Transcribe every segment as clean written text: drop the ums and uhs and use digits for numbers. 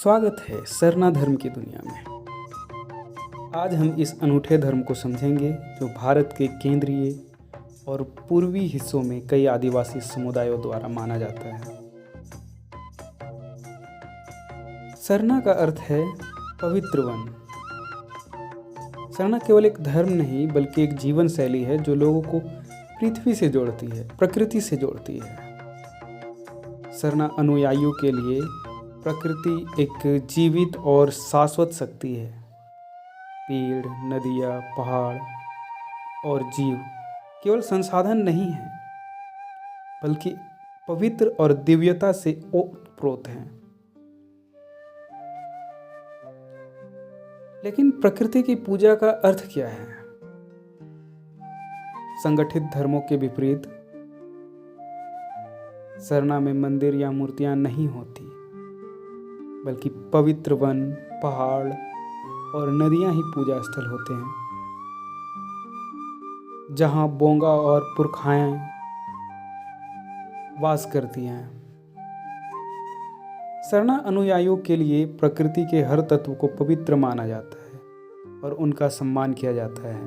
स्वागत है सरना धर्म की दुनिया में। आज हम इस अनूठे धर्म को समझेंगे जो भारत के केंद्रीय और पूर्वी हिस्सों में कई आदिवासी समुदायों द्वारा माना जाता है। सरना का अर्थ है पवित्र वन। सरना केवल एक धर्म नहीं बल्कि एक जीवन शैली है जो लोगों को पृथ्वी से जोड़ती है, प्रकृति से जोड़ती है। सरना अनुयायियों के लिए प्रकृति एक जीवित और शाश्वत शक्ति है। पेड़, नदियाँ, पहाड़ और जीव केवल संसाधन नहीं हैं बल्कि पवित्र और दिव्यता से ओतप्रोत हैं। लेकिन प्रकृति की पूजा का अर्थ क्या है? संगठित धर्मों के विपरीत सरना में मंदिर या मूर्तियां नहीं होती बल्कि पवित्र वन, पहाड़ और नदियां ही पूजा स्थल होते हैं, जहां बोंगा और पुरखाएं वास करती हैं। सरना अनुयायियों के लिए प्रकृति के हर तत्व को पवित्र माना जाता है और उनका सम्मान किया जाता है।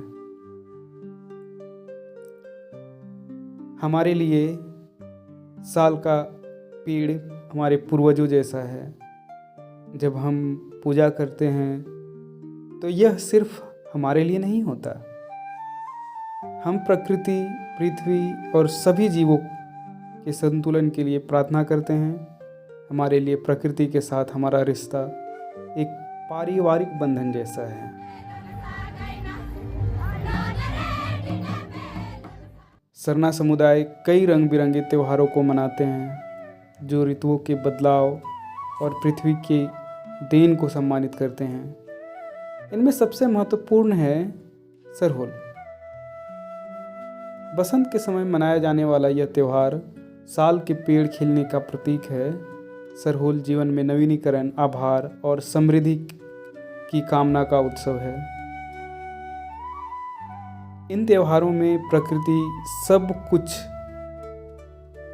हमारे लिए साल का पेड़ हमारे पूर्वजों जैसा है। जब हम पूजा करते हैं तो यह सिर्फ हमारे लिए नहीं होता। हम प्रकृति, पृथ्वी और सभी जीवों के संतुलन के लिए प्रार्थना करते हैं। हमारे लिए प्रकृति के साथ हमारा रिश्ता एक पारिवारिक बंधन जैसा है। सरना समुदाय कई रंग बिरंगे त्योहारों को मनाते हैं जो ऋतुओं के बदलाव और पृथ्वी के देन को सम्मानित करते हैं। इनमें सबसे महत्वपूर्ण है सरहुल। बसंत के समय मनाया जाने वाला यह त्यौहार साल के पेड़ खिलने का प्रतीक है। सरहुल जीवन में नवीनीकरण, आभार और समृद्धि की कामना का उत्सव है। इन त्योहारों में प्रकृति सब कुछ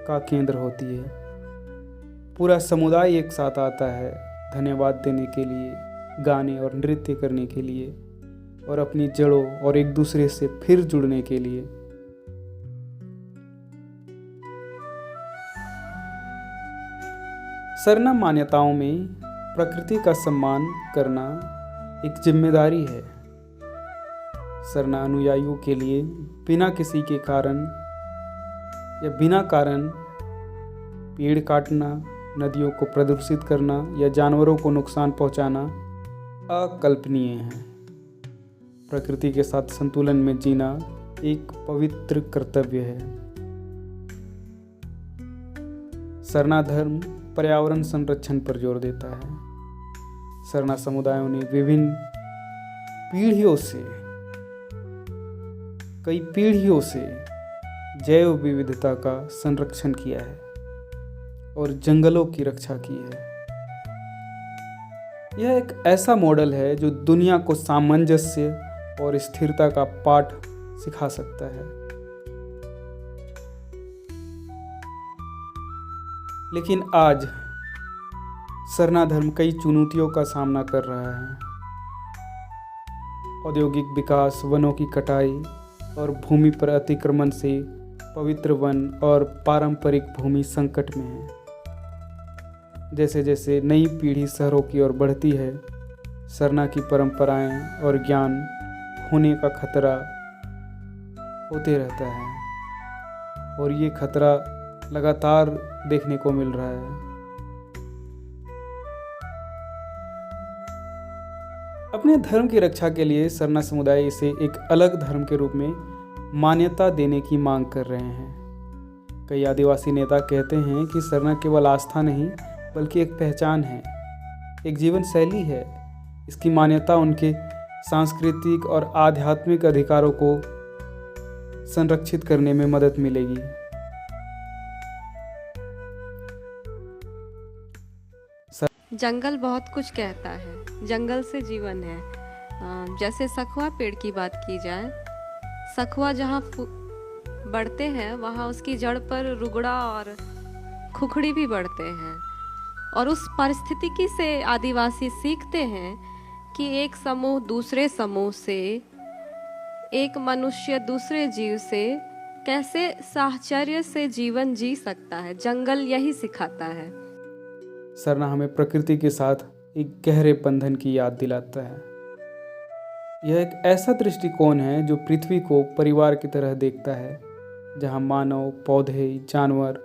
का केंद्र होती है। पूरा समुदाय एक साथ आता है धन्यवाद देने के लिए, गाने और नृत्य करने के लिए और अपनी जड़ों और एक दूसरे से फिर जुड़ने के लिए। सरना मान्यताओं में प्रकृति का सम्मान करना एक जिम्मेदारी है। सरना अनुयायियों के लिए बिना किसी के कारण या बिना कारण पेड़ काटना, नदियों को प्रदूषित करना या जानवरों को नुकसान पहुंचाना अकल्पनीय है। प्रकृति के साथ संतुलन में जीना एक पवित्र कर्तव्य है। सरना धर्म पर्यावरण संरक्षण पर जोर देता है। सरना समुदायों ने विभिन्न कई पीढ़ियों से जैव विविधता का संरक्षण किया है और जंगलों की रक्षा की है। यह एक ऐसा मॉडल है जो दुनिया को सामंजस्य और स्थिरता का पाठ सिखा सकता है। लेकिन आज सरना धर्म कई चुनौतियों का सामना कर रहा है। औद्योगिक विकास, वनों की कटाई और भूमि पर अतिक्रमण से पवित्र वन और पारंपरिक भूमि संकट में है। जैसे जैसे नई पीढ़ी शहरों की ओर बढ़ती है, सरना की परंपराएं और ज्ञान होने का खतरा होते रहता है और ये खतरा लगातार देखने को मिल रहा है। अपने धर्म की रक्षा के लिए सरना समुदाय इसे एक अलग धर्म के रूप में मान्यता देने की मांग कर रहे हैं। कई आदिवासी नेता कहते हैं कि सरना केवल आस्था नहीं बल्कि एक पहचान है, एक जीवन शैली है। इसकी मान्यता उनके सांस्कृतिक और आध्यात्मिक अधिकारों को संरक्षित करने में मदद मिलेगी। जंगल बहुत कुछ कहता है, जंगल से जीवन है। जैसे सखुआ पेड़ की बात की जाए, सखुआ जहाँ बढ़ते हैं वहाँ उसकी जड़ पर रुगड़ा और खुखड़ी भी बढ़ते हैं। और उस पारिस्थितिकी से आदिवासी सीखते हैं कि एक समूह दूसरे समूह से, एक मनुष्य दूसरे जीव से कैसे साहचर्य से जीवन जी सकता है। जंगल यही सिखाता है। सरना हमें प्रकृति के साथ एक गहरे बंधन की याद दिलाता है। यह एक ऐसा दृष्टिकोण है जो पृथ्वी को परिवार की तरह देखता है, जहाँ मानव, पौधे, जानवर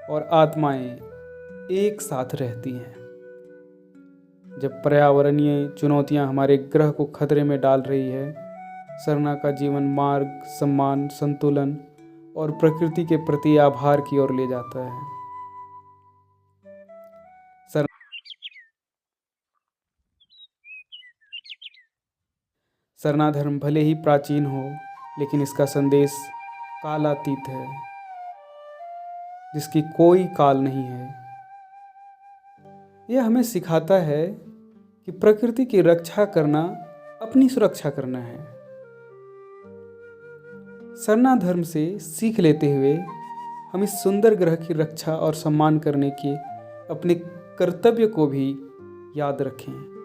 और आत्माएं एक साथ रहती हैं। जब पर्यावरणीय चुनौतियां हमारे ग्रह को खतरे में डाल रही है, सरना का जीवन मार्ग, सम्मान, संतुलन और प्रकृति के प्रति आभार की ओर ले जाता है। सरना धर्म भले ही प्राचीन हो, लेकिन इसका संदेश कालातीत है, जिसकी कोई काल नहीं है। यह हमें सिखाता है कि प्रकृति की रक्षा करना अपनी सुरक्षा करना है। सरना धर्म से सीख लेते हुए हम इस सुंदर ग्रह की रक्षा और सम्मान करने के अपने कर्तव्य को भी याद रखें।